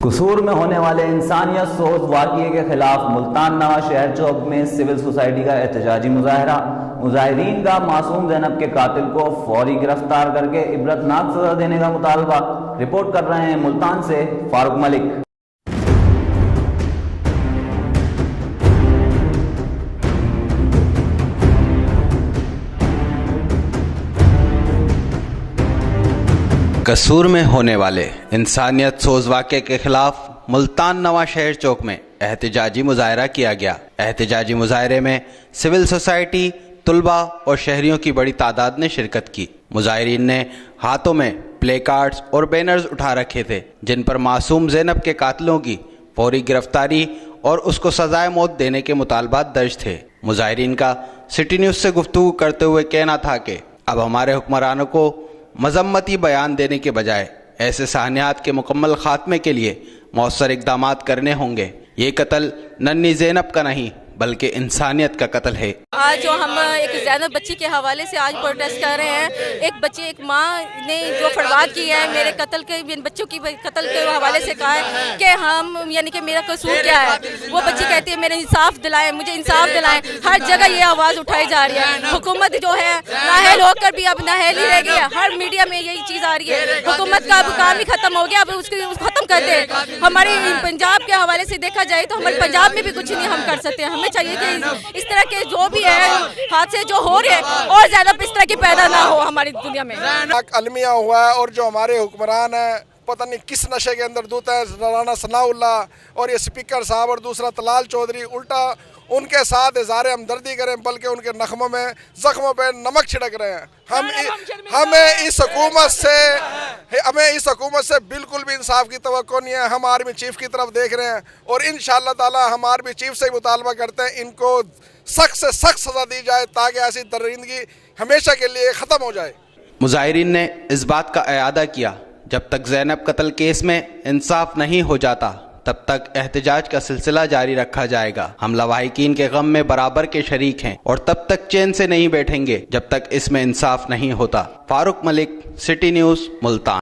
قصور میں ہونے والے انسانیت سوز واقعے کے خلاف ملتان نواں شہر چوک میں سول سوسائٹی کا احتجاجی مظاہرہ۔ مظاہرین کا معصوم زینب کے قاتل کو فوری گرفتار کر کے عبرتناک سزا دینے کا مطالبہ۔ رپورٹ کر رہے ہیں ملتان سے فاروق ملک۔ قصور میں ہونے والے انسانیت سوز واقعے کے خلاف ملتان نواں شہر چوک میں احتجاجی مظاہرہ کیا گیا۔ احتجاجی مظاہرے میں سول سوسائٹی، طلباء اور شہریوں کی بڑی تعداد نے شرکت کی۔ مظاہرین نے ہاتھوں میں پلے کارڈز اور بینرز اٹھا رکھے تھے جن پر معصوم زینب کے قاتلوں کی فوری گرفتاری اور اس کو سزائے موت دینے کے مطالبات درج تھے۔ مظاہرین کا سٹی نیوز سے گفتگو کرتے ہوئے کہنا تھا کہ اب ہمارے حکمرانوں کو مذمتی بیان دینے کے بجائے ایسے سانحات کے مکمل خاتمے کے لیے مؤثر اقدامات کرنے ہوں گے۔ یہ قتل ننھی زینب کا نہیں بلکہ انسانیت کا قتل ہے۔ آج جو ہم ایک زینب بچی کے حوالے سے آج پروٹیسٹ کر رہے ہیں، ایک بچی، ایک ماں نے جو فریاد کی ہے میرے قتل کے، بچوں کی قتل کے حوالے سے کہا ہے کہ ہم یعنی کہ میرا قصور کیا ہے۔ وہ بچی کہتی ہے میرے انصاف دلائیں، مجھے انصاف دلائیں۔ ہر جگہ یہ آواز اٹھائی جا رہی ہے۔ حکومت جو ہے نااہل ہو کر بھی اب نااہل ہی رہ گئی ہے۔ ہر میڈیا میں یہی چیز آ رہی ہے۔ حکومت کا اب کام ہی ختم ہو گیا، اب اس کو ختم کر دے۔ ہماری پنجاب کے حوالے سے دیکھا جائے تو ہمارے پنجاب میں بھی کچھ نہیں ہم کر سکتے۔ ہمیں چاہیے کہ اس طرح کے جو بھی ہے حادثے جو ہو رہے ہیں اور زیادہ اس طرح کی پیدا نہ ہو ہماری دنیا میں۔ المیہ ہوا ہے اور جو ہمارے حکمران ہیں پتہ نہیں کس نشے کے اندر دھوتا ہے، رانا ثناء اللہ اور یہ اسپیکر صاحب اور دوسرا طلال چودھری، الٹا ان کے ساتھ اظہار ہمدردی کریں بلکہ ان کے زخموں پہ نمک چھڑک رہے ہیں۔ ہمیں اس حکومت سے بالکل بھی انصاف کی توقع نہیں ہے۔ ہم آرمی چیف کی طرف دیکھ رہے ہیں اور انشاءاللہ تعالی ہم آرمی چیف سے مطالبہ کرتے ہیں ان کو سخت سے سخت سزا دی جائے تاکہ ایسی درندگی ہمیشہ کے لیے ختم ہو جائے۔ مظاہرین نے اس بات کا اعادہ کیا جب تک زینب قتل کیس میں انصاف نہیں ہو جاتا تب تک احتجاج کا سلسلہ جاری رکھا جائے گا۔ ہم لواحقین کے غم میں برابر کے شریک ہیں اور تب تک چین سے نہیں بیٹھیں گے جب تک اس میں انصاف نہیں ہوتا۔ فاروق ملک، سٹی نیوز، ملتان۔